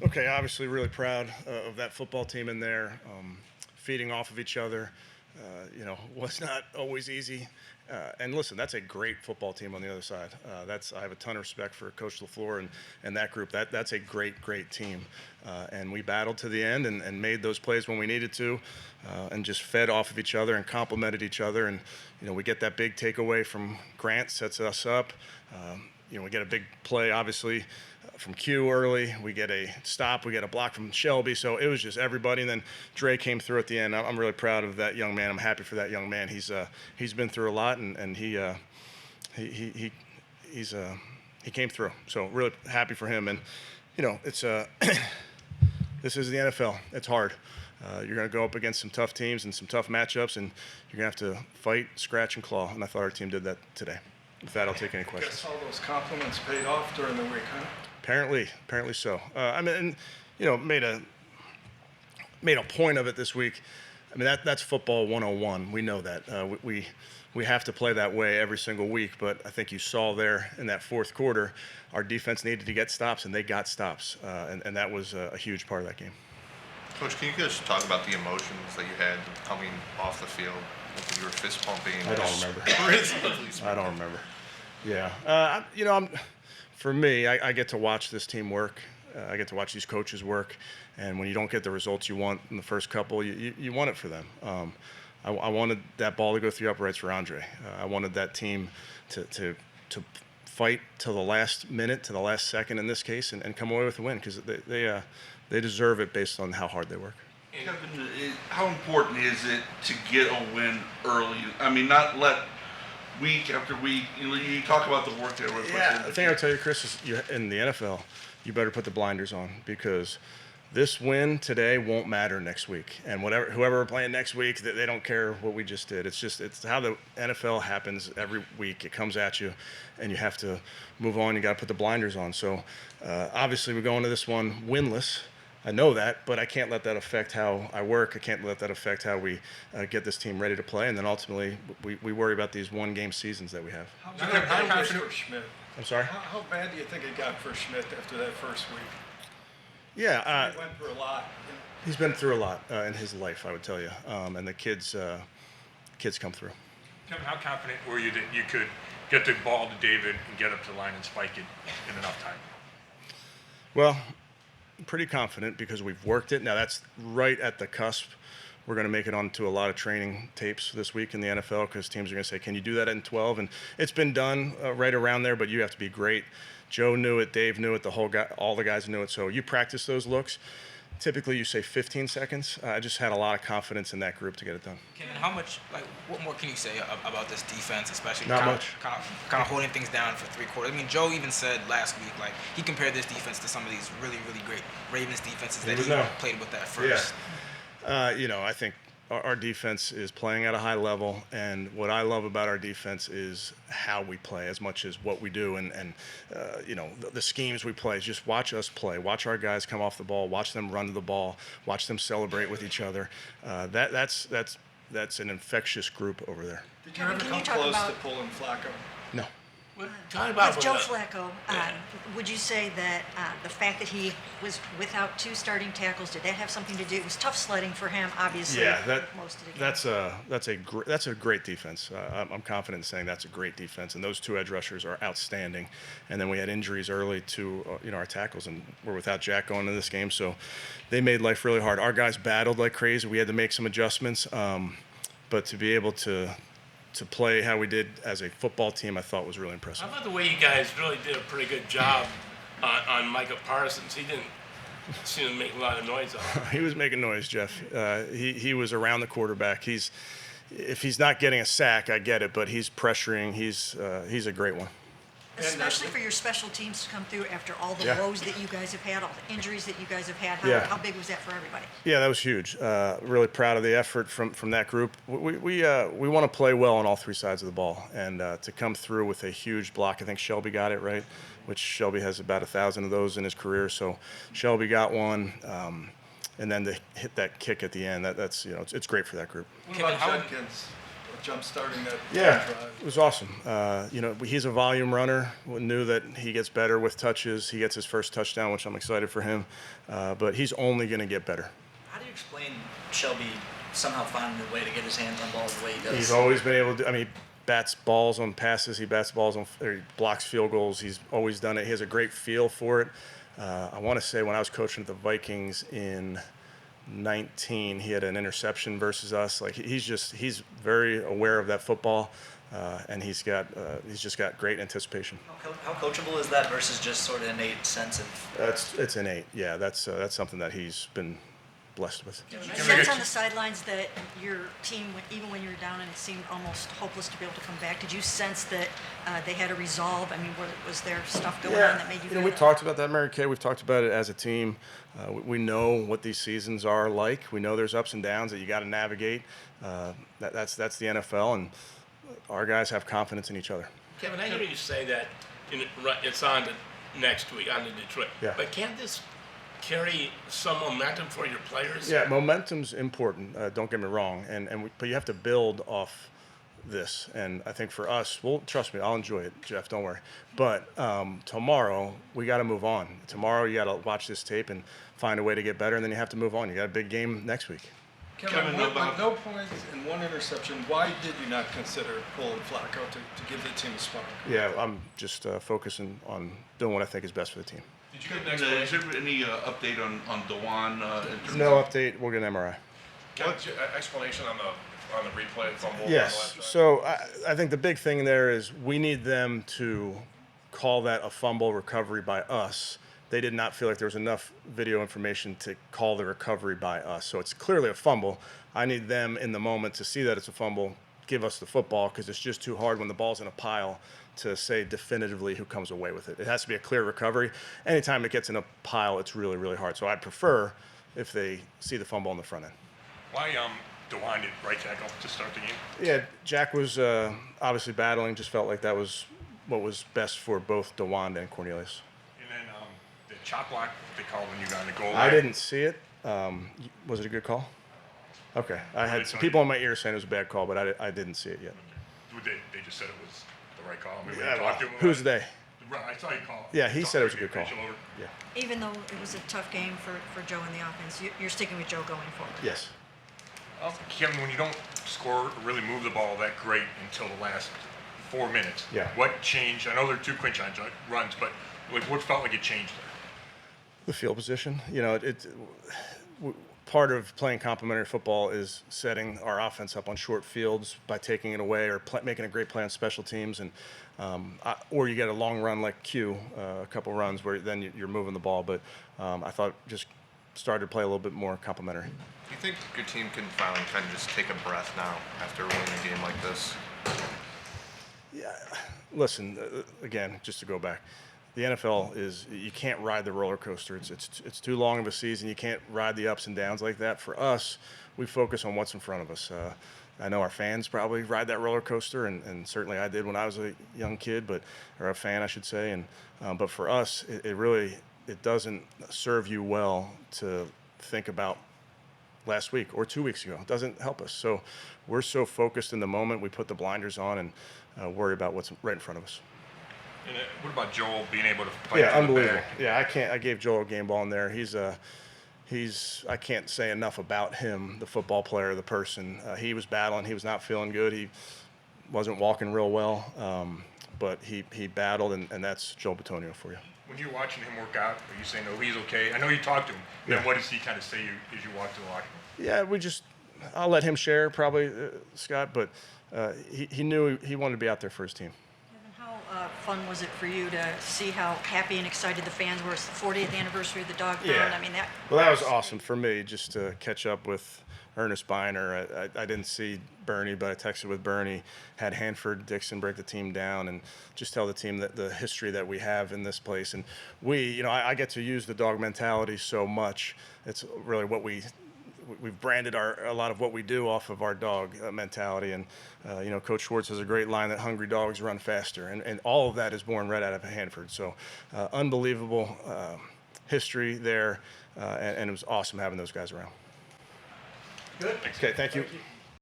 Okay, obviously really proud of that football team in there, feeding off of each other. Was not always easy. And listen, that's a great football team on the other side. I have a ton of respect for Coach LaFleur and that group. That's a great team. And we battled to the end and made those plays when we needed to, and just fed off of each other and complemented each other. And we get that big takeaway from Grant, sets us up. We get a big play, obviously, from Q early. We get a stop. We get a block from Shelby. So it was just everybody. And then Dre came through at the end. I'm really proud of that young man. I'm happy for that young man. He's been through a lot, and he came through. So really happy for him. And it's this is the NFL. It's hard. You're going to go up against some tough teams and some tough matchups, and you're going to have to fight, scratch, and claw. And I thought our team did that today. With that, I'll take any questions. I guess all those compliments paid off during the week, huh? Apparently so. Made a point of it this week. I mean, that's football 101. We know that. We have to play that way every single week. But I think you saw there in that fourth quarter, our defense needed to get stops, and they got stops, and that was a huge part of that game. Coach, can you just talk about the emotions that you had coming off the field? You were fist pumping. I don't remember. Yeah. For me, I get to watch this team work. I get to watch these coaches work. And when you don't get the results you want in the first couple, you want it for them. I wanted that ball to go through uprights for Andre. I wanted that team to fight till the last minute, to the last second in this case, and come away with a win, because they deserve it based on how hard they work. Kevin, how important is it to get a win early? I mean, not let week after week. You talk about the work that we're putting in. The thing I'll tell you, Chris, is in the NFL, you better put the blinders on, because this win today won't matter next week. And whoever we're playing next week, they don't care what we just did. It's how the NFL happens every week. It comes at you, and you have to move on. You got to put the blinders on. So obviously we're going to this one winless. I know that, but I can't let that affect how I work. I can't let that affect how we get this team ready to play. And then ultimately, we worry about these one-game seasons that we have. How bad for Schmidt? I'm sorry? How bad do you think it got for Schmidt after that first week? Yeah. He went through a lot. He's been through a lot in his life, I would tell you. And the kids come through. Kevin, how confident were you that you could get the ball to David and get up to the line and spike it in enough time? Well, pretty confident, because we've worked it. Now that's right at the cusp. We're going to make it onto a lot of training tapes this week in the NFL, because teams are going to say, can you do that in 12? And it's been done right around there, but you have to be great. Joe knew it, Dave knew it, all the guys knew it. So you practice those looks. Typically you say 15 seconds. I just had a lot of confidence in that group to get it done. Kevin, what more can you say about this defense, especially Not much. Kind of holding things down for three quarters? I mean, Joe even said last week, he compared this defense to some of these really great Ravens defenses that he played with at first. Yeah. I think our defense is playing at a high level, and what I love about our defense is how we play as much as what we do, and the schemes we play. Just watch us play. Watch our guys come off the ball. Watch them run to the ball. Watch them celebrate with each other. That's an infectious group over there. Did you ever come close to pulling Flacco? No. With Joe Flacco, would you say that the fact that he was without two starting tackles, did that have something to do? It was tough sledding for him, obviously. Yeah, most of the game. that's a great defense. I'm confident in saying that's a great defense, and those two edge rushers are outstanding. And then we had injuries early to our tackles, and we're without Jack going into this game, so they made life really hard. Our guys battled like crazy. We had to make some adjustments, but to be able to play how we did as a football team, I thought was really impressive. How about the way you guys really did a pretty good job on Micah Parsons? He didn't seem to make a lot of noise on him. He was making noise, Jeff. He was around the quarterback. If he's not getting a sack, I get it, but he's pressuring. He's a great one. Especially for your special teams to come through after all the woes that you guys have had, all the injuries that you guys have had. How big was that for everybody? Yeah, that was huge. Really proud of the effort from that group. We want to play well on all three sides of the ball, and to come through with a huge block. I think Shelby got it right, which Shelby has about 1,000 of those in his career. So Shelby got one, and then to hit that kick at the end. It's great for that group. What about Jenkins? jump starting that Yeah, drive? it was awesome. He's a volume runner. We knew that he gets better with touches. He gets his first touchdown, which I'm excited for him. But he's only going to get better. How do you explain Shelby somehow finding a way to get his hands on balls the way he does? He's always been able to. I mean, he bats balls on passes. He bats balls on. Or he blocks field goals. He's always done it. He has a great feel for it. I want to say when I was coaching at the Vikings in 19, he had an interception versus us. Like he's very aware of that football, and he's just got great anticipation. How coachable is that versus just sort of innate sense of? It's innate. Yeah, that's something that he's been blessed with. Did you sense on the sidelines that your team, even when you were down and it seemed almost hopeless to be able to come back, did you sense that they had a resolve? I mean, was there stuff going on that made you feel we that? talked about that, Mary Kay. We've talked about it as a team. We know what these seasons are like. We know there's ups and downs that you got to navigate. That's the NFL, and our guys have confidence in each other. Kevin, I hear you say that it's on to next week, on to Detroit. Yeah. But can't this carry some momentum for your players? Yeah, momentum's important. Don't get me wrong, but you have to build off this. And I think for us, well, trust me, I'll enjoy it, Jeff. Don't worry. But tomorrow we got to move on. Tomorrow you got to watch this tape and find a way to get better, and then you have to move on. You got a big game next week. Kevin, with no points and one interception, why did you not consider pulling Flacco to give the team a spark? Yeah, I'm just focusing on doing what I think is best for the team. Did you get is there any update on Dewan? No update. We'll get an MRI. What's your explanation on the replay fumble? Yes. So I think the big thing there is we need them to call that a fumble recovery by us. They did not feel like there was enough video information to call the recovery by us. So it's clearly a fumble. I need them in the moment to see that it's a fumble, give us the football, because it's just too hard when the ball's in a pile to say definitively who comes away with it. It has to be a clear recovery. Anytime it gets in a pile, it's really, really hard. So I'd prefer if they see the fumble on the front end. Why DeWine did right tackle to start the game? Yeah, Jack was obviously battling. Just felt like that was what was best for both DeWanda and Cornelius. And then the chop block they called when you got in the goal line. I didn't see it. Was it a good call? Okay. I had some people in my ear saying it was a bad call, but I didn't see it yet. They just said it was the right call. I mean, Yeah, we talked to him who's they? I saw you call. Yeah, he said it was a good call. Yeah. Even though it was a tough game for Joe in the offense, you're sticking with Joe going forward. Yes. Kevin, when you don't score or really move the ball that great until the last 4 minutes, Yeah. what changed? I know there are 2 quick runs, but what felt like it changed there? The field position. Part of playing complementary football is setting our offense up on short fields by taking it away or making a great play on special teams, and or you get a long run like Q, a couple runs where then you're moving the ball. But I thought just started to play a little bit more complementary. Do you think your team can finally kind of just take a breath now after winning a game like this? Yeah. Listen, again, just to go back. The NFL is, you can't ride the roller coaster. It's too long of a season. You can't ride the ups and downs like that. For us, we focus on what's in front of us. I know our fans probably ride that roller coaster, and certainly I did when I was a young kid, or a fan, I should say. But for us, it doesn't serve you well to think about last week or 2 weeks ago. It doesn't help us. So we're so focused in the moment, we put the blinders on and worry about what's right in front of us. And what about Joel being able to fight? Yeah, unbelievable. Yeah, I gave Joel a game ball in there. I can't say enough about him, the football player, the person. He was battling. He was not feeling good. He wasn't walking real well, but he battled, and that's Joel Bitonio for you. When you're watching him work out, are you saying, "Oh, he's okay"? I know you talked to him. Yeah. Then what does he kind of say as you walk to the locker room? Yeah, I'll let him share probably, Scott, but he knew he wanted to be out there for his team. How fun was it for you to see how happy and excited the fans were? It's the 40th anniversary of the dog pound. Yeah. I mean, that was awesome for me just to catch up with Ernest Biner. I didn't see Bernie, but I texted with Bernie, had Hanford Dixon break the team down, and just tell the team that the history that we have in this place. And I get to use the dog mentality so much. It's really what we've branded a lot of what we do off of our dog mentality. And Coach Schwartz has a great line that hungry dogs run faster, and all of that is born right out of Hanford. So unbelievable history there, and it was awesome having those guys around. Good. Okay, thank you.